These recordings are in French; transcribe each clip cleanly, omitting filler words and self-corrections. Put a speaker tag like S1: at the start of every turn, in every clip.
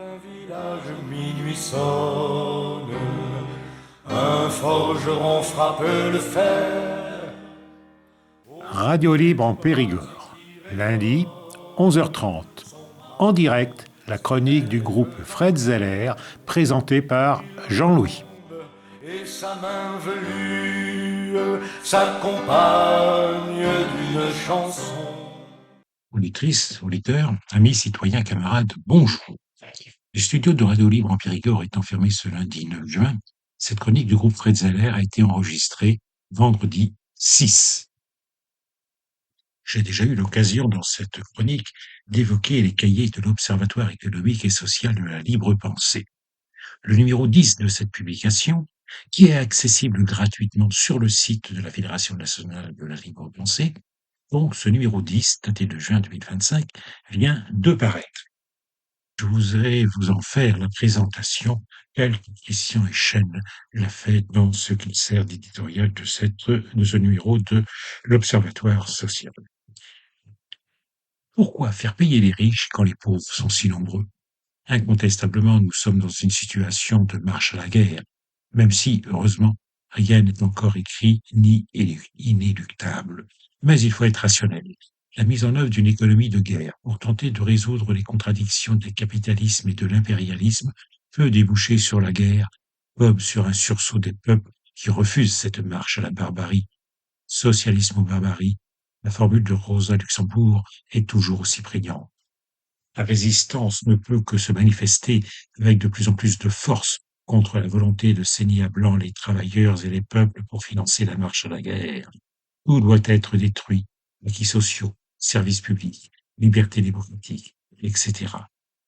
S1: Un village minuit sonne, un forgeron frappe le fer.
S2: Radio Libre en Périgord. Lundi, 11h30. En direct, la chronique du groupe Fred Zeller, présentée par Jean-Louis.
S1: Et sa main velue s'accompagne d'une chanson.
S3: Auditrices, auditeurs, amis, citoyens, camarades, bonjour. Le studio de Radio Libre en Périgord étant fermé ce lundi 9 juin, cette chronique du groupe Fred Zeller a été enregistrée vendredi 6. J'ai déjà eu l'occasion dans cette chronique d'évoquer les cahiers de l'Observatoire économique et social de la libre pensée. Le numéro 10 de cette publication, qui est accessible gratuitement sur le site de la Fédération nationale de la libre pensée, donc ce numéro 10, daté de juin 2025, vient de paraître. Je voudrais vous en faire la présentation telle que Christian Echen l'a fait dans ce qu'il sert d'éditorial de ce numéro de l'Observatoire social. Pourquoi faire payer les riches quand les pauvres sont si nombreux? Incontestablement, nous sommes dans une situation de marche à la guerre, même si, heureusement, rien n'est encore écrit ni inéluctable. Mais il faut être rationnel. La mise en œuvre d'une économie de guerre pour tenter de résoudre les contradictions du capitalisme et de l'impérialisme peut déboucher sur la guerre, comme sur un sursaut des peuples qui refusent cette marche à la barbarie. Socialisme ou barbarie, la formule de Rosa Luxembourg est toujours aussi prégnante. La résistance ne peut que se manifester avec de plus en plus de force contre la volonté de saigner à blanc les travailleurs et les peuples pour financer la marche à la guerre. Tout doit être détruit, acquis sociaux, services publics, libertés démocratiques, etc.,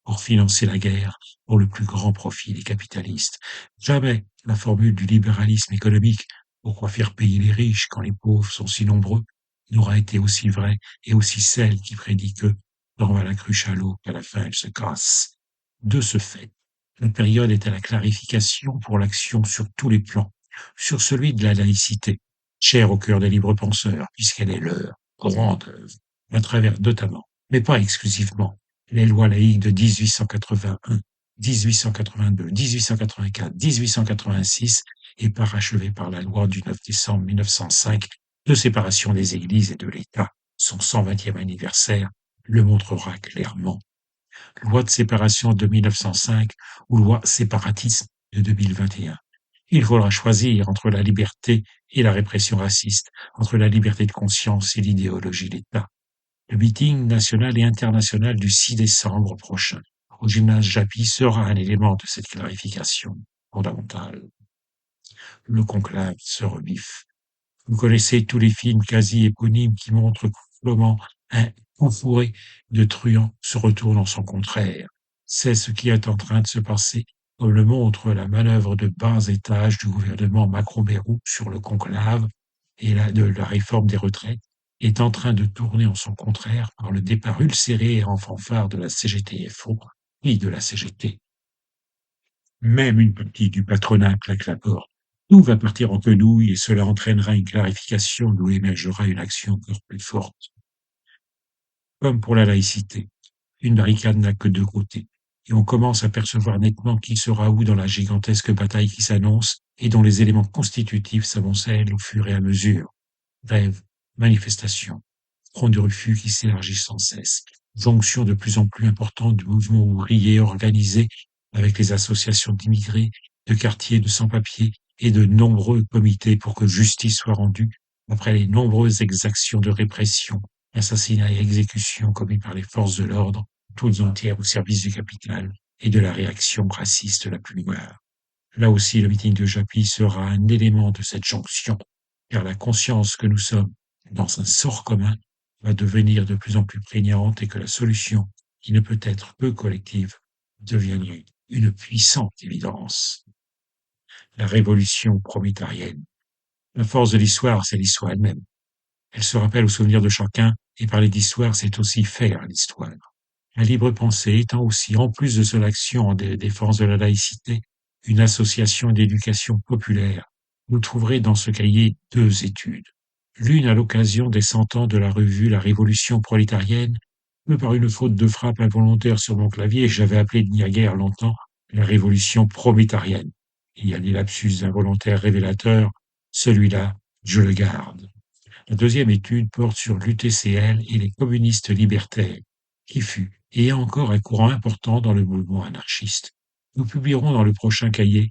S3: pour financer la guerre pour le plus grand profit des capitalistes. Jamais la formule du libéralisme économique, pourquoi faire payer les riches quand les pauvres sont si nombreux, n'aura été aussi vraie et aussi celle qui prédit que tant va la cruche à l'eau qu'à la fin elle se casse. De ce fait, la période est à la clarification pour l'action sur tous les plans, sur celui de la laïcité, chère au cœur des libres penseurs, puisqu'elle est leur grande œuvre, à travers notamment, mais pas exclusivement, les lois laïques de 1881, 1882, 1884, 1886 et parachevées par la loi du 9 décembre 1905 de séparation des églises et de l'État, son 120e anniversaire, le montrera clairement. Loi de séparation de 1905 ou loi séparatisme de 2021. Il faudra choisir entre la liberté et la répression raciste, entre la liberté de conscience et l'idéologie d'État. Le meeting national et international du 6 décembre prochain au gymnase Japy sera un élément de cette clarification fondamentale. Le conclave se rebiffe. Vous connaissez tous les films quasi éponymes qui montrent comment un enfouré de truands se retourne en son contraire. C'est ce qui est en train de se passer, comme le montre la manœuvre de bas étage du gouvernement Macron-Bayrou sur le conclave et de la réforme des retraites, est en train de tourner en son contraire par le départ ulcéré et en fanfare de la CGT-FO et de la CGT. Même une partie du patronat claque la porte. Tout va partir en quenouille et cela entraînera une clarification d'où émergera une action encore plus forte. Comme pour la laïcité, une barricade n'a que deux côtés, et on commence à percevoir nettement qui sera où dans la gigantesque bataille qui s'annonce et dont les éléments constitutifs s'amoncellent au fur et à mesure. Grève, manifestation, front de refus qui s'élargissent sans cesse, jonction de plus en plus importante du mouvement ouvrier organisé avec les associations d'immigrés, de quartiers, de sans-papiers et de nombreux comités pour que justice soit rendue après les nombreuses exactions de répression, assassinats et exécutions commis par les forces de l'ordre, toutes entières au service du capital et de la réaction raciste la plus noire. Là aussi, le meeting de Japy sera un élément de cette jonction, car la conscience que nous sommes dans un sort commun va devenir de plus en plus prégnante et que la solution, qui ne peut être que collective, deviendrait une puissante évidence. La révolution prolétarienne. La force de l'histoire, c'est l'histoire elle-même. Elle se rappelle au souvenir de chacun, et parler d'histoire, c'est aussi faire l'histoire. La libre pensée étant aussi, en plus de son action en défense de la laïcité, une association d'éducation populaire. Vous trouverez dans ce cahier deux études. L'une à l'occasion des 100 ans de la revue La Révolution prolétarienne, que par une faute de frappe involontaire sur mon clavier, j'avais appelé naguère longtemps la révolution prométharienne. Il y a des lapsus involontaires révélateurs, celui-là, je le garde. La deuxième étude porte sur l'UTCL et les communistes libertaires, qui fut et est encore un courant important dans le mouvement anarchiste. Nous publierons dans le prochain cahier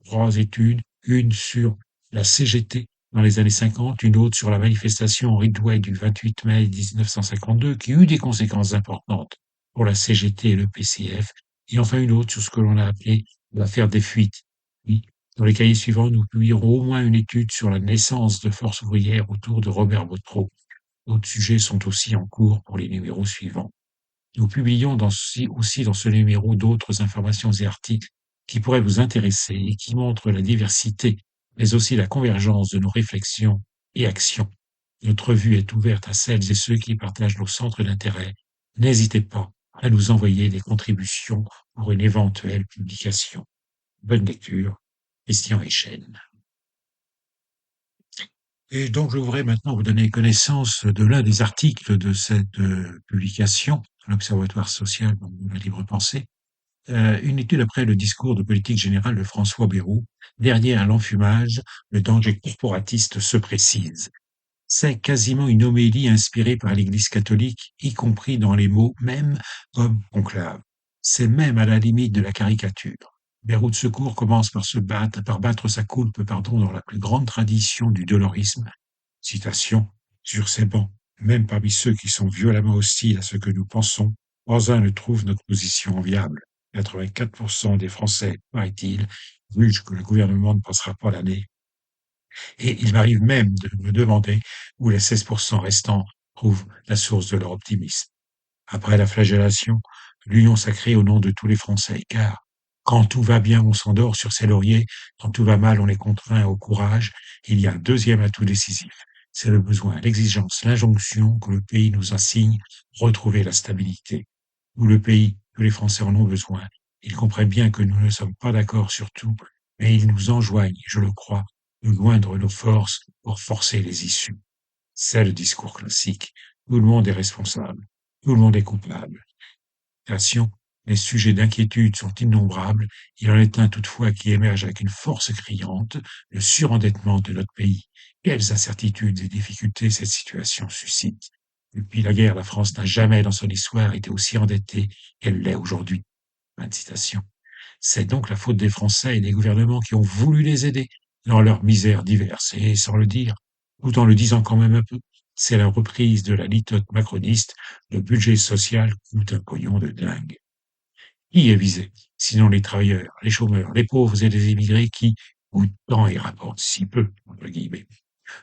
S3: trois études, une sur la CGT dans les années 50, une autre sur la manifestation Ridgway du 28 mai 1952 qui eut des conséquences importantes pour la CGT et le PCF, et enfin une autre sur ce que l'on a appelé l'affaire des fuites. Oui, dans les cahiers suivants, nous publierons au moins une étude sur la naissance de forces ouvrières autour de Robert Bottreau. D'autres sujets sont aussi en cours pour les numéros suivants. Nous publions aussi dans ce numéro d'autres informations et articles qui pourraient vous intéresser et qui montrent la diversité, mais aussi la convergence de nos réflexions et actions. Notre revue est ouverte à celles et ceux qui partagent nos centres d'intérêt. N'hésitez pas à nous envoyer des contributions pour une éventuelle publication. Bonne lecture, Christian Echenne. Et donc, je voudrais maintenant vous donner connaissance de l'un des articles de cette publication, l'Observatoire social de la libre pensée, une étude après le discours de politique générale de François Bayrou. Derrière l'enfumage, le danger corporatiste se précise. C'est quasiment une homélie inspirée par l'Église catholique, y compris dans les mots même comme conclave. C'est même à la limite de la caricature. Bayrou de Secours commence par battre sa coulpe, dans la plus grande tradition du dolorisme. Citation, sur ces bancs, même parmi ceux qui sont violemment hostiles à ce que nous pensons, pas un ne trouve notre position enviable. 84% des Français, paraît-il, jugent que le gouvernement ne passera pas l'année. Et il m'arrive même de me demander où les 16% restants trouvent la source de leur optimisme. Après la flagellation, l'union sacrée au nom de tous les Français, car quand tout va bien, on s'endort sur ses lauriers, quand tout va mal, on est contraint au courage. Il y a un deuxième atout décisif, c'est le besoin, l'exigence, l'injonction que le pays nous assigne, retrouver la stabilité. Où le pays, que les Français en ont besoin. Ils comprennent bien que nous ne sommes pas d'accord sur tout, mais ils nous enjoignent, je le crois, de joindre nos forces pour forcer les issues. C'est le discours classique. Tout le monde est responsable. Tout le monde est coupable. Création, les sujets d'inquiétude sont innombrables. Il en est un toutefois qui émerge avec une force criante, le surendettement de notre pays. Quelles incertitudes et difficultés cette situation suscite. Depuis la guerre, la France n'a jamais dans son histoire été aussi endettée qu'elle l'est aujourd'hui. Fin de citation. C'est donc la faute des Français et des gouvernements qui ont voulu les aider dans leurs misères diverses. Et sans le dire, tout en le disant quand même un peu, c'est la reprise de la litote macroniste, le budget social coûte un pognon de dingue. Qui est visé? Sinon les travailleurs, les chômeurs, les pauvres et les immigrés qui coûtent tant et rapportent si peu, entre guillemets.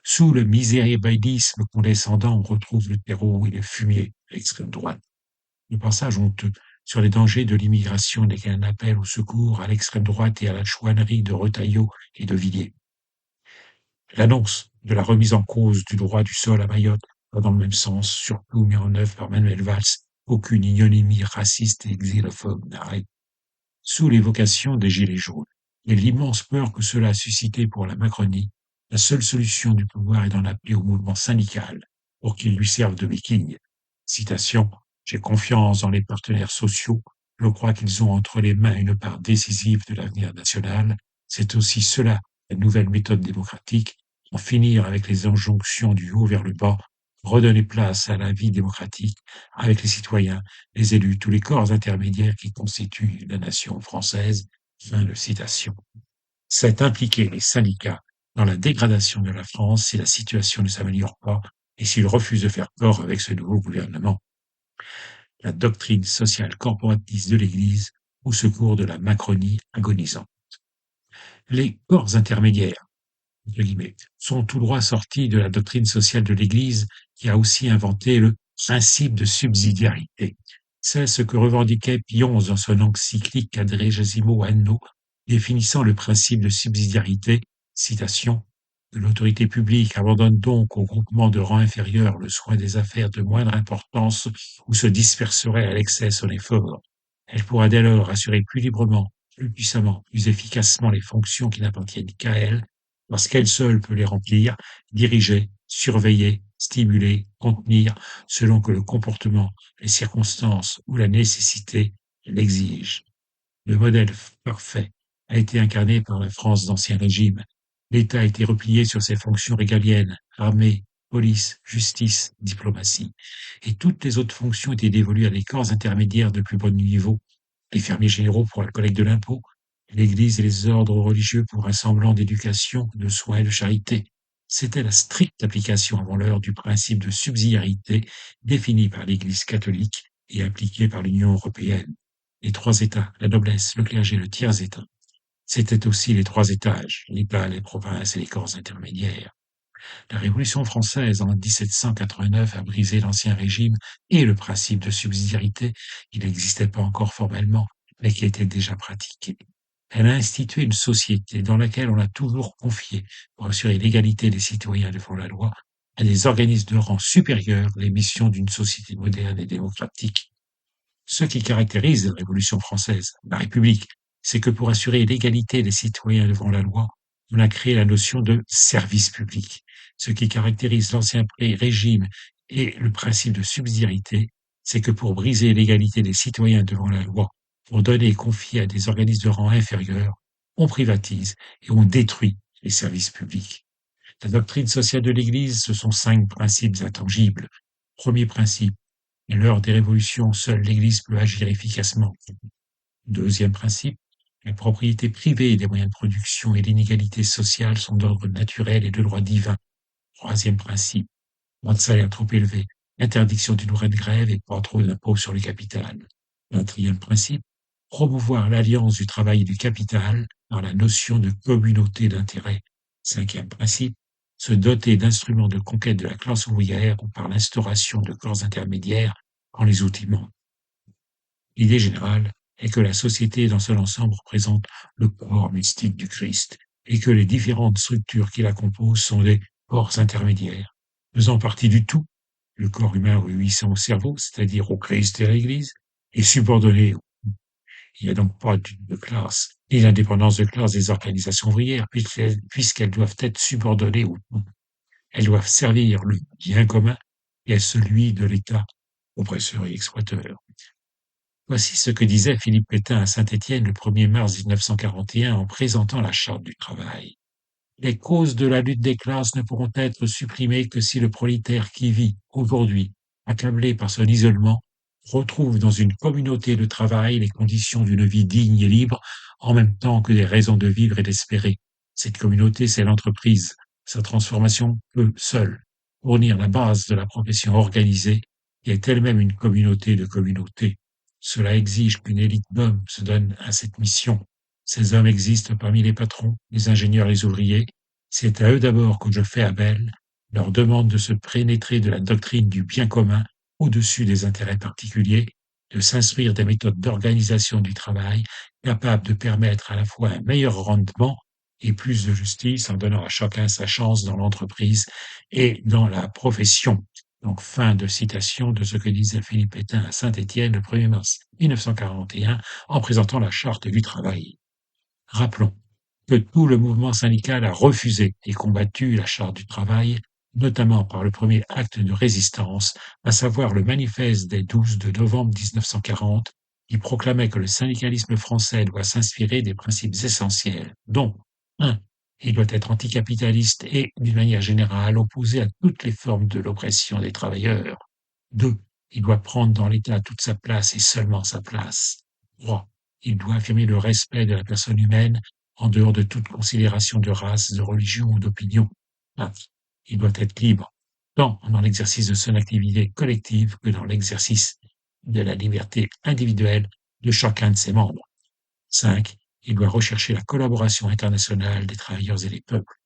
S3: Sous le misérabilisme condescendant, on retrouve le terreau et le fumier de l'extrême droite. Le passage honteux sur les dangers de l'immigration n'est qu'un appel au secours à l'extrême droite et à la chouannerie de Retailleau et de Villiers. L'annonce de la remise en cause du droit du sol à Mayotte va dans le même sens, surtout mis en œuvre par Manuel Valls. Aucune ignominie raciste et xylophobe n'arrête. Sous l'évocation des Gilets jaunes et l'immense peur que cela a suscité pour la Macronie, la seule solution du pouvoir est d'en appeler au mouvement syndical pour qu'il lui serve de béquille. Citation, j'ai confiance dans les partenaires sociaux, je crois qu'ils ont entre les mains une part décisive de l'avenir national. C'est aussi cela, la nouvelle méthode démocratique, en finir avec les injonctions du haut vers le bas, redonner place à la vie démocratique avec les citoyens, les élus, tous les corps intermédiaires qui constituent la nation française. Fin de citation. C'est impliquer les syndicats dans la dégradation de la France si la situation ne s'améliore pas et s'ils refusent de faire corps avec ce nouveau gouvernement. La doctrine sociale corporatiste de l'Église au secours de la Macronie agonisante. Les corps intermédiaires, entre guillemets, sont tout droit sortis de la doctrine sociale de l'Église qui a aussi inventé le principe de subsidiarité. C'est ce que revendiquait Pion dans son encyclique Quadragesimo Anno, définissant le principe de subsidiarité, citation, que l'autorité publique abandonne donc au groupement de rang inférieur le soin des affaires de moindre importance où se disperserait à l'excès son effort. Elle pourra dès lors assurer plus librement, plus puissamment, plus efficacement les fonctions qui n'appartiennent qu'à elle, parce qu'elle seule peut les remplir, diriger, surveiller, stimuler, contenir, selon que le comportement, les circonstances ou la nécessité l'exigent. Le modèle parfait a été incarné par la France d'Ancien Régime. L'État a été replié sur ses fonctions régaliennes, armée, police, justice, diplomatie. Et toutes les autres fonctions étaient dévolues à des corps intermédiaires de plus bon niveau, les fermiers généraux pour la collecte de l'impôt, l'Église et les ordres religieux pour un semblant d'éducation, de soins et de charité. C'était la stricte application avant l'heure du principe de subsidiarité défini par l'Église catholique et appliqué par l'Union européenne. Les trois États, la noblesse, le clergé, le tiers-État. C'étaient aussi les trois étages, l'État, les provinces et les corps intermédiaires. La Révolution française en 1789 a brisé l'Ancien Régime et le principe de subsidiarité, qui n'existait pas encore formellement, mais qui était déjà pratiqué. Elle a institué une société dans laquelle on a toujours confié, pour assurer l'égalité des citoyens devant la loi, à des organismes de rang supérieur les missions d'une société moderne et démocratique. Ce qui caractérise la Révolution française, la République, c'est que pour assurer l'égalité des citoyens devant la loi, on a créé la notion de service public. Ce qui caractérise l'ancien régime et le principe de subsidiarité, c'est que pour briser l'égalité des citoyens devant la loi, pour donner et confier à des organismes de rang inférieur, on privatise et on détruit les services publics. La doctrine sociale de l'Église, ce sont 5 principes intangibles. Premier principe, à l'heure des révolutions, seule l'Église peut agir efficacement. Deuxième principe, la propriété privée des moyens de production et l'inégalité sociale sont d'ordre naturel et de droit divin. Troisième principe, pas de salaire trop élevé, interdiction du droit de grève et pas trop d'impôts sur le capital. Quatrième principe, promouvoir l'alliance du travail et du capital par la notion de communauté d'intérêt. Cinquième principe, se doter d'instruments de conquête de la classe ouvrière ou par l'instauration de corps intermédiaires quand les outils manquent. L'idée générale est que la société dans son ensemble représente le corps mystique du Christ et que les différentes structures qui la composent sont des corps intermédiaires, faisant partie du tout, le corps humain réunissant au cerveau, c'est-à-dire au Christ et à l'Église, est subordonné. Il n'y a donc pas de classe, ni l'indépendance de classe des organisations ouvrières, puisqu'elles doivent être subordonnées au tout. Elles doivent servir le bien commun et à celui de l'État, oppresseur et exploiteur. Voici ce que disait Philippe Pétain à Saint-Étienne le 1er mars 1941 en présentant la Charte du travail. Les causes de la lutte des classes ne pourront être supprimées que si le prolétaire qui vit, aujourd'hui, accablé par son isolement, retrouve dans une communauté de travail les conditions d'une vie digne et libre, en même temps que des raisons de vivre et d'espérer. Cette communauté, c'est l'entreprise. Sa transformation peut, seule, fournir la base de la profession organisée, qui est elle-même une communauté de communautés. Cela exige qu'une élite d'hommes se donne à cette mission. Ces hommes existent parmi les patrons, les ingénieurs, les ouvriers. C'est à eux d'abord que je fais appel, leur demande de se pénétrer de la doctrine du bien commun au-dessus des intérêts particuliers, de s'instruire des méthodes d'organisation du travail capables de permettre à la fois un meilleur rendement et plus de justice en donnant à chacun sa chance dans l'entreprise et dans la profession. Donc, fin de citation de ce que disait Philippe Pétain à Saint-Étienne le 1er mars 1941 en présentant la Charte du travail. Rappelons que tout le mouvement syndical a refusé et combattu la Charte du travail, notamment par le premier acte de résistance, à savoir le manifeste des 12 de novembre 1940, qui proclamait que le syndicalisme français doit s'inspirer des principes essentiels, dont 1. Il doit être anticapitaliste et, d'une manière générale, opposé à toutes les formes de l'oppression des travailleurs. 2. Il doit prendre dans l'État toute sa place et seulement sa place. 3. Il doit affirmer le respect de la personne humaine en dehors de toute considération de race, de religion ou d'opinion. 4. Il doit être libre, tant dans l'exercice de son activité collective que dans l'exercice de la liberté individuelle de chacun de ses membres. 5. Il doit rechercher la collaboration internationale des travailleurs et des peuples.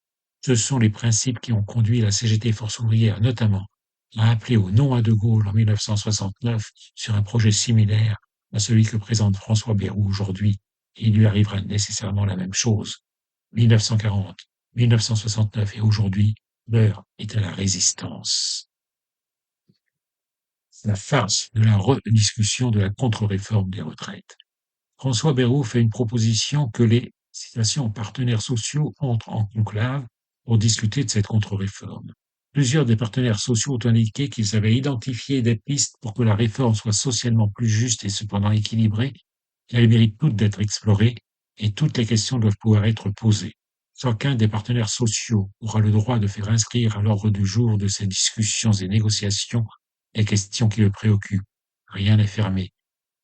S3: Ce sont les principes qui ont conduit la CGT Force ouvrière, notamment, à appeler au non à De Gaulle en 1969 sur un projet similaire à celui que présente François Bayrou aujourd'hui. Il lui arrivera nécessairement la même chose. 1940, 1969 et aujourd'hui, l'heure est à la résistance. La farce de la rediscussion de la contre-réforme des retraites. François Bayrou fait une proposition que les partenaires sociaux entrent en conclave pour discuter de cette contre-réforme. Plusieurs des partenaires sociaux ont indiqué qu'ils avaient identifié des pistes pour que la réforme soit socialement plus juste et cependant équilibrée. Elle mérite toutes d'être explorée et toutes les questions doivent pouvoir être posées. Chacun des partenaires sociaux aura le droit de faire inscrire à l'ordre du jour de ces discussions et négociations les questions qui le préoccupent. Rien n'est fermé.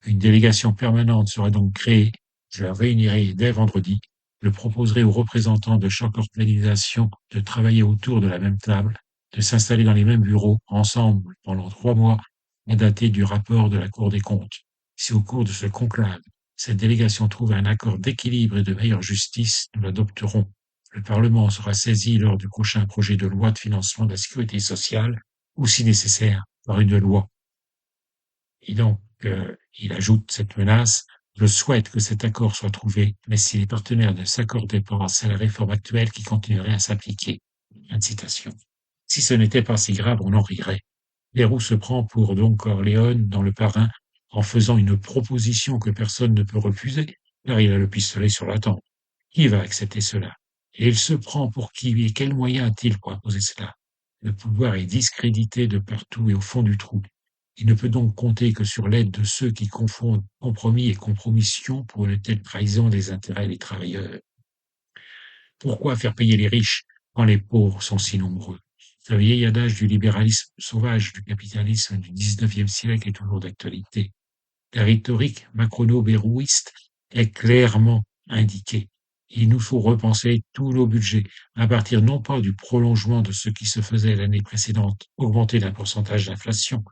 S3: Une délégation permanente sera donc créée. Je la réunirai dès vendredi. Je proposerai aux représentants de chaque organisation de travailler autour de la même table, de s'installer dans les mêmes bureaux, ensemble, pendant 3 mois, à dater du rapport de la Cour des comptes. Si au cours de ce conclave, cette délégation trouve un accord d'équilibre et de meilleure justice, nous l'adopterons. Le Parlement sera saisi lors du prochain projet de loi de financement de la sécurité sociale, ou si nécessaire, par une loi. Et donc, il ajoute cette menace: je souhaite que cet accord soit trouvé, mais si les partenaires ne s'accordaient pas, c'est la réforme actuelle qui continuerait à s'appliquer. Fin de citation. Si ce n'était pas si grave, on en rirait. Leroux se prend pour Don Corleone dans Le Parrain en faisant une proposition que personne ne peut refuser, car il a le pistolet sur la tempe. Qui va accepter cela? Et il se prend pour qui? Et quels moyens a-t-il pour imposer cela? Le pouvoir est discrédité de partout et au fond du trou. Il ne peut donc compter que sur l'aide de ceux qui confondent compromis et compromission pour une telle trahison des intérêts des travailleurs. Pourquoi faire payer les riches quand les pauvres sont si nombreux? Le vieil adage du libéralisme sauvage, du capitalisme du XIXe siècle est toujours d'actualité. La rhétorique macrono-bérouiste est clairement indiquée. Il nous faut repenser tous nos budgets à partir non pas du prolongement de ce qui se faisait l'année précédente, augmenté d'un pourcentage d'inflation,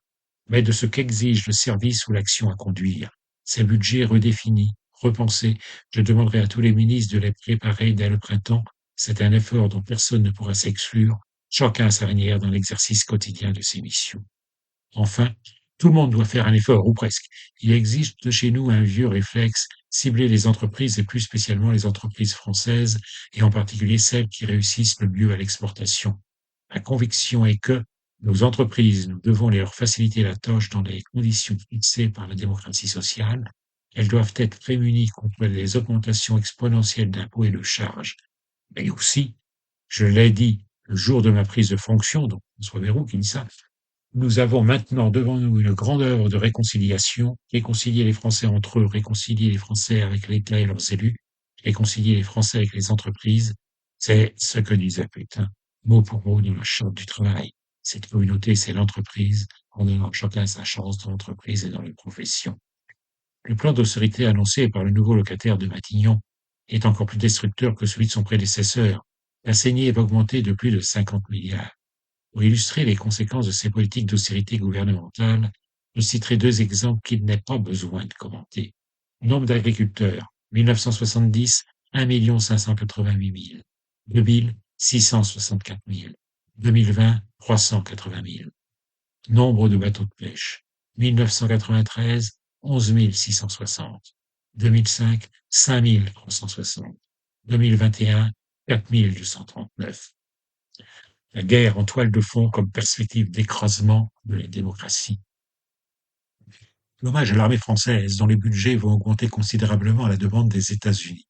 S3: mais de ce qu'exige le service ou l'action à conduire. Ces budgets redéfinis, repensés, je demanderai à tous les ministres de les préparer dès le printemps. C'est un effort dont personne ne pourra s'exclure, chacun à sa manière dans l'exercice quotidien de ses missions. Enfin, tout le monde doit faire un effort, ou presque. Il existe chez nous un vieux réflexe: cibler les entreprises et plus spécialement les entreprises françaises, et en particulier celles qui réussissent le mieux à l'exportation. Ma conviction est que nos entreprises, nous devons leur faciliter la tâche dans les conditions fixées par la démocratie sociale. Elles doivent être prémunies contre les augmentations exponentielles d'impôts et de charges. Mais aussi, je l'ai dit le jour de ma prise de fonction, donc François Bayrou qui dit ça, nous avons maintenant devant nous une grande œuvre de réconciliation, réconcilier les Français entre eux, réconcilier les Français avec l'État et leurs élus, réconcilier les Français avec les entreprises. C'est ce que disait Pétain, mot pour mot, dans la Charte du travail. Cette communauté, c'est l'entreprise, en donnant chacun sa chance dans l'entreprise et dans les professions. Le plan d'austérité annoncé par le nouveau locataire de Matignon est encore plus destructeur que celui de son prédécesseur. La saignée va augmenter de plus de 50 milliards. Pour illustrer les conséquences de ces politiques d'austérité gouvernementale, je citerai 2 exemples qu'il n'est pas besoin de commenter. Nombre d'agriculteurs: 1970, 1 588 000. 2000, 664 000. 2020, 380 000. Nombre de bateaux de pêche: 1993, 11 660. 2005, 5 360. 2021, 4 239. La guerre en toile de fond comme perspective d'écrasement de la démocratie. L'hommage à l'armée française, dont les budgets vont augmenter considérablement à la demande des États-Unis,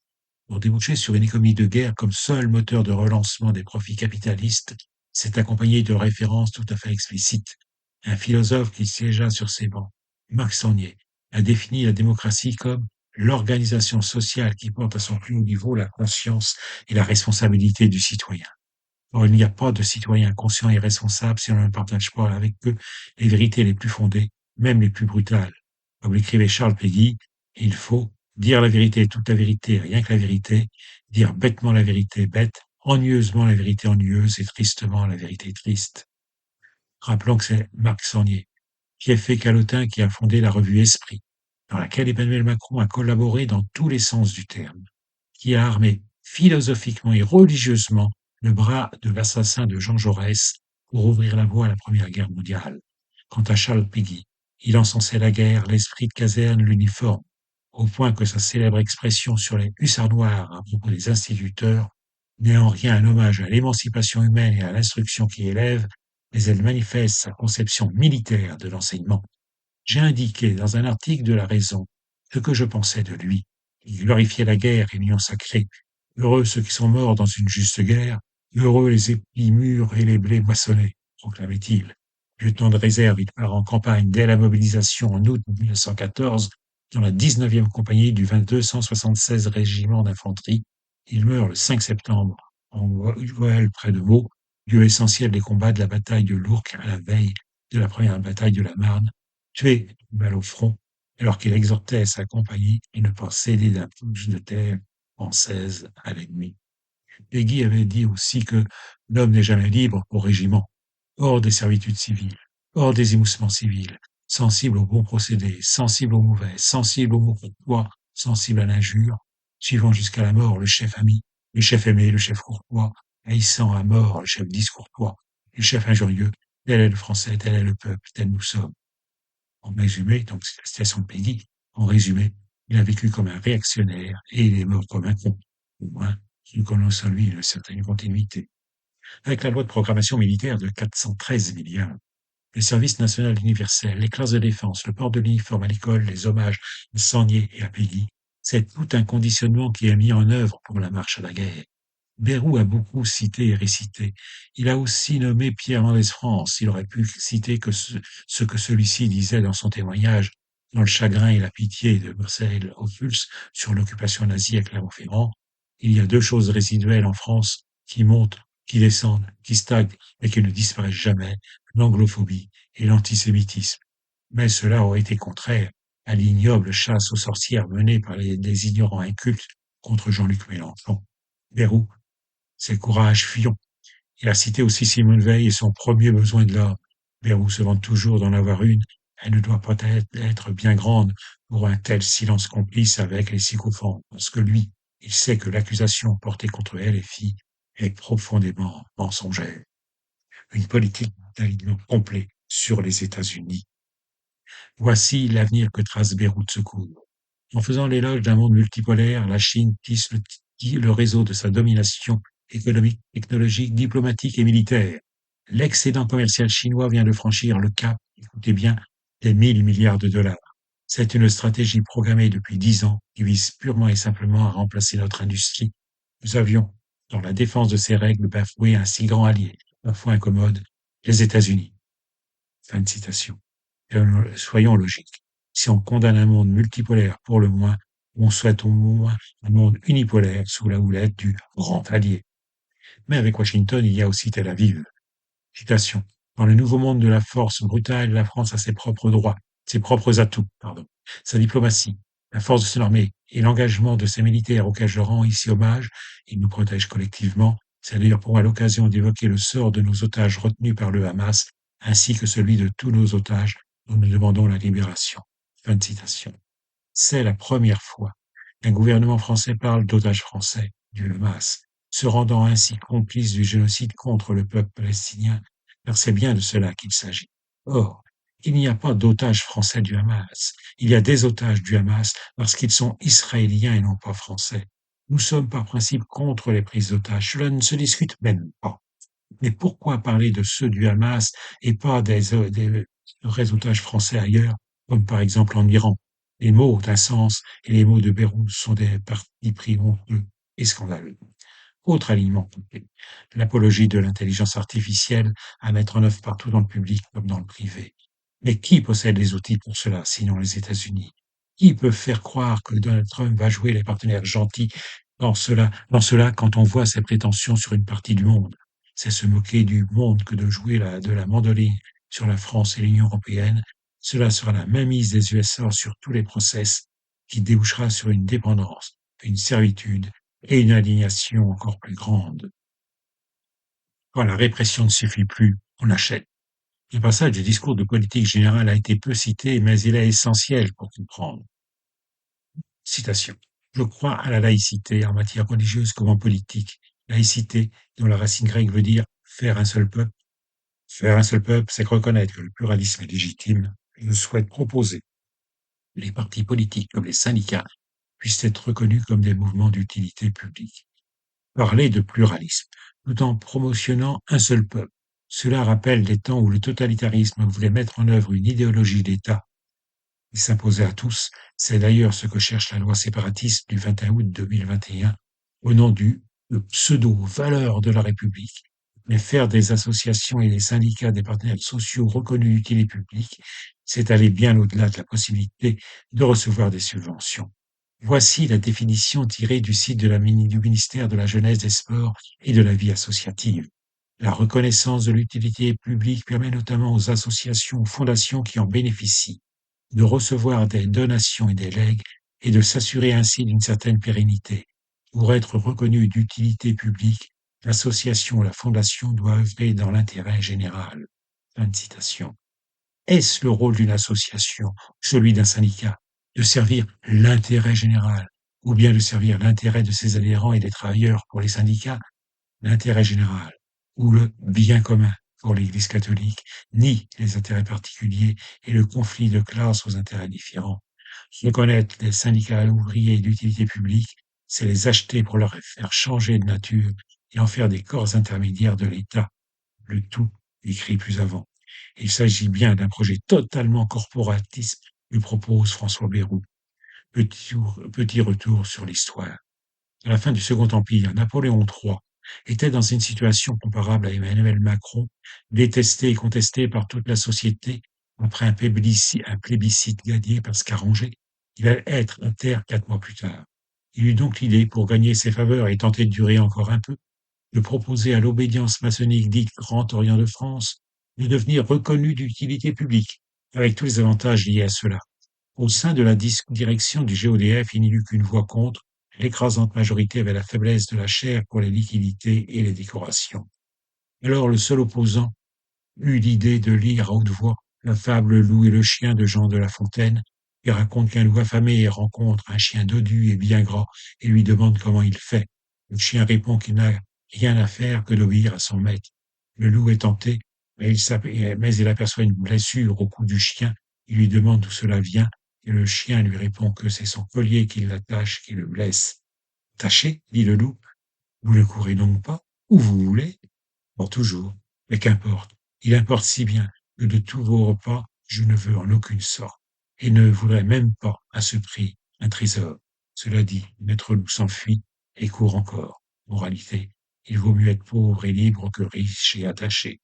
S3: pour déboucher sur une économie de guerre comme seul moteur de relancement des profits capitalistes, s'est accompagné de références tout à fait explicites. Un philosophe qui siégea sur ces bancs, Marc Sangnier, a défini la démocratie comme l'organisation sociale qui porte à son plus haut niveau la conscience et la responsabilité du citoyen. Or, il n'y a pas de citoyens conscients et responsables si on ne partage pas avec eux les vérités les plus fondées, même les plus brutales. Comme l'écrivait Charles Péguy, il faut dire la vérité, toute la vérité, rien que la vérité, dire bêtement la vérité bête, ennuyeusement la vérité ennuyeuse et tristement la vérité triste. Rappelons que c'est Marc Sangnier, Pieffé Calotin, qui a fondé la revue Esprit, dans laquelle Emmanuel Macron a collaboré dans tous les sens du terme, qui a armé philosophiquement et religieusement le bras de l'assassin de Jean Jaurès pour ouvrir la voie à la Première Guerre mondiale. Quant à Charles Péguy, il encensait la guerre, l'esprit de caserne, l'uniforme, au point que sa célèbre expression sur les hussards noirs à propos des instituteurs n'est en rien un hommage à l'émancipation humaine et à l'instruction qui élève, mais elle manifeste sa conception militaire de l'enseignement. J'ai indiqué dans un article de La Raison ce que je pensais de lui. Il glorifiait la guerre et l'union sacrée. Heureux ceux qui sont morts dans une juste guerre, heureux les épis mûrs et les blés moissonnés. proclamait-il. Lieutenant de réserve, il part en campagne dès la mobilisation en août 1914 dans la 19e compagnie du 276 régiment d'infanterie. Il meurt le 5 septembre en Goële près de Meaux, lieu essentiel des combats de la bataille de l'Ourcq à la veille de la première bataille de la Marne, tué d'une balle au front alors qu'il exhortait sa compagnie à ne pas céder d'un pouce de terre française à l'ennemi. Péguy avait dit aussi que l'homme n'est jamais libre au régiment, hors des servitudes civiles, hors des émoussements civils, sensible aux bons procédés, sensible aux mauvais, sensible aux mots courtois, sensible à l'injure, suivant jusqu'à la mort le chef ami, le chef aimé, le chef courtois, haïssant à mort le chef discourtois, le chef injurieux, tel est le français, tel est le peuple, tel nous sommes. En résumé, donc c'est la citation de Péguy, en résumé, il a vécu comme un réactionnaire et il est mort comme un con. Au moins, nous connaissons en lui une certaine continuité. Avec la loi de programmation militaire de 413 milliards, le service national universel, les classes de défense, le port de l'uniforme à l'école, les hommages à Sangnier et à Péguy, c'est tout un conditionnement qui est mis en œuvre pour la marche à la guerre. Bayrou a beaucoup cité et récité. Il a aussi nommé Pierre Mendès France. Il aurait pu citer que ce que celui-ci disait dans son témoignage dans le chagrin et la pitié de Marcel Ophuls sur l'occupation nazie à Clermont-Ferrand. Il y a deux choses résiduelles en France qui montent, qui descendent, qui stagnent, mais qui ne disparaissent jamais, l'anglophobie et l'antisémitisme. Mais cela aurait été contraire à l'ignoble chasse aux sorcières menée par des ignorants incultes contre Jean-Luc Mélenchon. Bayrou, c'est le courage fuyant. Il a cité aussi Simone Veil et son premier besoin de l'homme. Bayrou se vante toujours d'en avoir une. Elle ne doit pas être bien grande pour un tel silence complice avec les sycophants, parce que lui, il sait que l'accusation portée contre elle et fille est profondément mensongère. Une politique d'alignement complet sur les États-Unis. Voici l'avenir que trace Beyrouth Secours. En faisant l'éloge d'un monde multipolaire, la Chine tisse le réseau de sa domination économique, technologique, diplomatique et militaire. L'excédent commercial chinois vient de franchir le cap, écoutez bien, des 1000 milliards de dollars. C'est une stratégie programmée depuis 10 ans qui vise purement et simplement à remplacer notre industrie. Nous avions, dans la défense de ces règles, bafoué un si grand allié, parfois incommode, les États-Unis. Fin de citation. Soyons logiques. Si on condamne un monde multipolaire pour le moins, on souhaite au moins un monde unipolaire sous la houlette du grand allié. Mais avec Washington, il y a aussi Tel Aviv. Citation. Dans le nouveau monde de la force brutale, la France a ses propres droits, ses propres atouts, sa diplomatie, la force de son armée et l'engagement de ses militaires auxquels je rends ici hommage. Ils nous protègent collectivement. C'est d'ailleurs pour moi l'occasion d'évoquer le sort de nos otages retenus par le Hamas, ainsi que celui de tous nos otages dont nous demandons la libération. Fin de citation. C'est la première fois qu'un gouvernement français parle d'otages français, du Hamas, se rendant ainsi complice du génocide contre le peuple palestinien, car c'est bien de cela qu'il s'agit. Or, il n'y a pas d'otages français du Hamas. Il y a des otages du Hamas parce qu'ils sont israéliens et non pas français. Nous sommes par principe contre les prises d'otages. Cela ne se discute même pas. Mais pourquoi parler de ceux du Hamas et pas des otages français ailleurs, comme par exemple en Iran? Les mots ont un sens et les mots de Beyrouth sont des partis pris honteux et scandaleux. Autre alignement complet, l'apologie de l'intelligence artificielle à mettre en œuvre partout dans le public comme dans le privé. Mais qui possède les outils pour cela, sinon les États-Unis? Qui peut faire croire que Donald Trump va jouer les partenaires gentils dans cela quand on voit ses prétentions sur une partie du monde? C'est se moquer du monde que de jouer de la mandoline sur la France et l'Union européenne. Cela sera la mainmise des USA sur tous les process qui débouchera sur une dépendance, une servitude et une alignation encore plus grande. Quand la répression ne suffit plus, on achète. Le passage du discours de politique générale a été peu cité, mais il est essentiel pour comprendre. Citation. Je crois à la laïcité en matière religieuse comme en politique. Laïcité, dont la racine grecque veut dire faire un seul peuple. Faire un seul peuple, c'est reconnaître que le pluralisme est légitime. Je souhaite proposer les partis politiques comme les syndicats puissent être reconnus comme des mouvements d'utilité publique. Parler de pluralisme, tout en promotionnant un seul peuple. Cela rappelle des temps où le totalitarisme voulait mettre en œuvre une idéologie d'État qui s'imposait à tous. C'est d'ailleurs ce que cherche la loi séparatiste du 21 août 2021 au nom de pseudo-valeurs de la République. Mais faire des associations et des syndicats des partenaires sociaux reconnus d'utilité publique, c'est aller bien au-delà de la possibilité de recevoir des subventions. Voici la définition tirée du site du ministère de la Jeunesse, des Sports et de la vie associative. La reconnaissance de l'utilité publique permet notamment aux associations ou fondations qui en bénéficient de recevoir des donations et des legs et de s'assurer ainsi d'une certaine pérennité. Pour être reconnue d'utilité publique, l'association ou la fondation doit œuvrer dans l'intérêt général. Fin de citation. Est-ce le rôle d'une association, celui d'un syndicat, de servir l'intérêt général, ou bien de servir l'intérêt de ses adhérents et des travailleurs pour les syndicats, l'intérêt général, ou le bien commun pour l'Église catholique, ni les intérêts particuliers et le conflit de classe aux intérêts différents? Reconnaître les syndicats ouvriers d'utilité publique, c'est les acheter pour leur faire changer de nature et en faire des corps intermédiaires de l'État. Le tout écrit plus avant. Il s'agit bien d'un projet totalement corporatiste que propose François Bayrou. Petit retour sur l'histoire. À la fin du Second Empire, Napoléon III était dans une situation comparable à Emmanuel Macron, détesté et contesté par toute la société après un plébiscite gagné par Scaramouche. Il allait être à terre 4 mois plus tard. Il eut donc l'idée, pour gagner ses faveurs et tenter de durer encore un peu, de proposer à l'obédience maçonnique dite Grand Orient de France de devenir reconnue d'utilité publique, avec tous les avantages liés à cela. Au sein de la direction du GODF, il n'y eut qu'une voix contre. L'écrasante majorité avait la faiblesse de la chair pour les liquidités et les décorations. Alors le seul opposant eut l'idée de lire à haute voix la fable Le loup et le chien de Jean de La Fontaine, qui raconte qu'un loup affamé rencontre un chien dodu et bien gras et lui demande comment il fait. Le chien répond qu'il n'a rien à faire que d'obéir à son maître. Le loup est tenté, mais il aperçoit une blessure au cou du chien. Il lui demande d'où cela vient, et le chien lui répond que c'est son collier qui l'attache, qui le blesse. Tâchez, dit le loup, vous ne courez donc pas, où vous voulez? Pour toujours, mais qu'importe, il importe si bien que de tous vos repas, je ne veux en aucune sorte, et ne voudrais même pas, à ce prix, un trésor. Cela dit, Maître Loup s'enfuit et court encore. Moralité, il vaut mieux être pauvre et libre que riche et attaché.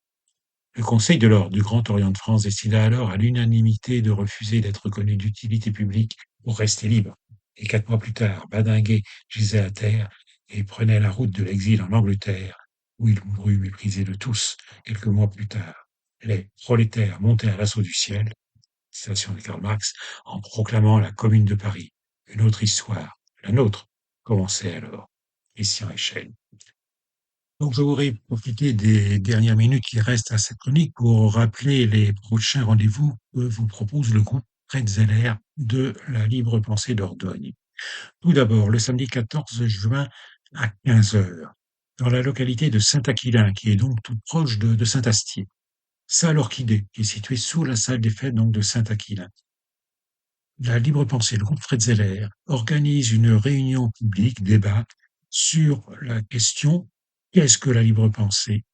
S3: Le Conseil de l'Ordre du Grand Orient de France décida alors à l'unanimité de refuser d'être reconnu d'utilité publique pour rester libre. Et 4 mois plus tard, Badinguet gisait à terre et prenait la route de l'exil en Angleterre, où il mourut méprisé de tous. Quelques mois plus tard, les prolétaires montaient à l'assaut du ciel, citation de Karl Marx, en proclamant la Commune de Paris. Une autre histoire, la nôtre, commençait alors. Christian Echel. Donc, je voudrais profiter des dernières minutes qui restent à cette chronique pour rappeler les prochains rendez-vous que vous propose le groupe Fred Zeller de la Libre Pensée d'Ordogne. Tout d'abord, le samedi 14 juin à 15 heures, dans la localité de Saint-Aquilin, qui est donc toute proche de Saint-Astier. Salle Orchidée, qui est située sous la salle des fêtes donc de Saint-Aquilin. La Libre Pensée, le groupe Fred Zeller, organise une réunion publique, débat sur la question: qu'est-ce que la libre pensée?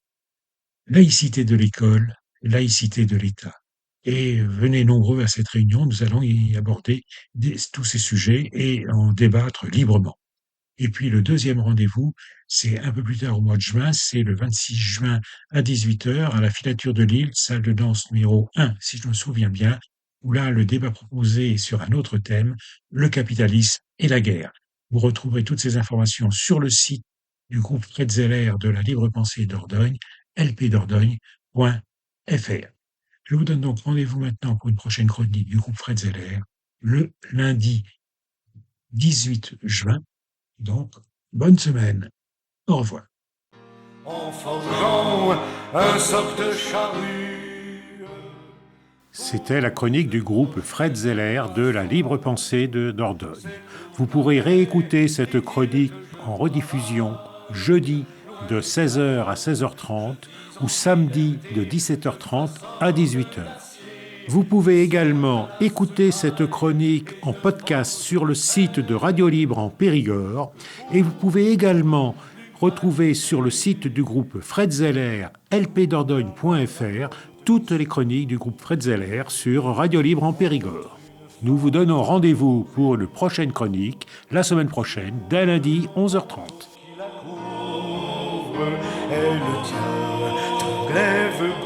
S3: Laïcité de l'école, laïcité de l'État. Et venez nombreux à cette réunion, nous allons y aborder tous ces sujets et en débattre librement. Et puis le deuxième rendez-vous, c'est un peu plus tard au mois de juin, c'est le 26 juin à 18 heures à la Filature de Lille, salle de danse numéro 1, si je me souviens bien, où là, le débat proposé est sur un autre thème, le capitalisme et la guerre. Vous retrouverez toutes ces informations sur le site du groupe Fred Zeller de la Libre Pensée d'Ordogne, lpdordogne.fr. Je vous donne donc rendez-vous maintenant pour une prochaine chronique du groupe Fred Zeller, le lundi 18 juin. Donc, bonne semaine. Au revoir.
S1: En forgeant un soc de charrue.
S2: C'était la chronique du groupe Fred Zeller de la Libre Pensée de Dordogne. Vous pourrez réécouter cette chronique en rediffusion jeudi de 16h à 16h30 ou samedi de 17h30 à 18h. Vous pouvez également écouter cette chronique en podcast sur le site de Radio Libre en Périgord et vous pouvez également retrouver sur le site du groupe Fred Zeller, lpdordogne.fr, toutes les chroniques du groupe Fred Zeller sur Radio Libre en Périgord. Nous vous donnons rendez-vous pour une prochaine chronique la semaine prochaine, dès lundi 11h30.
S1: Qui la couvre, elle tient lève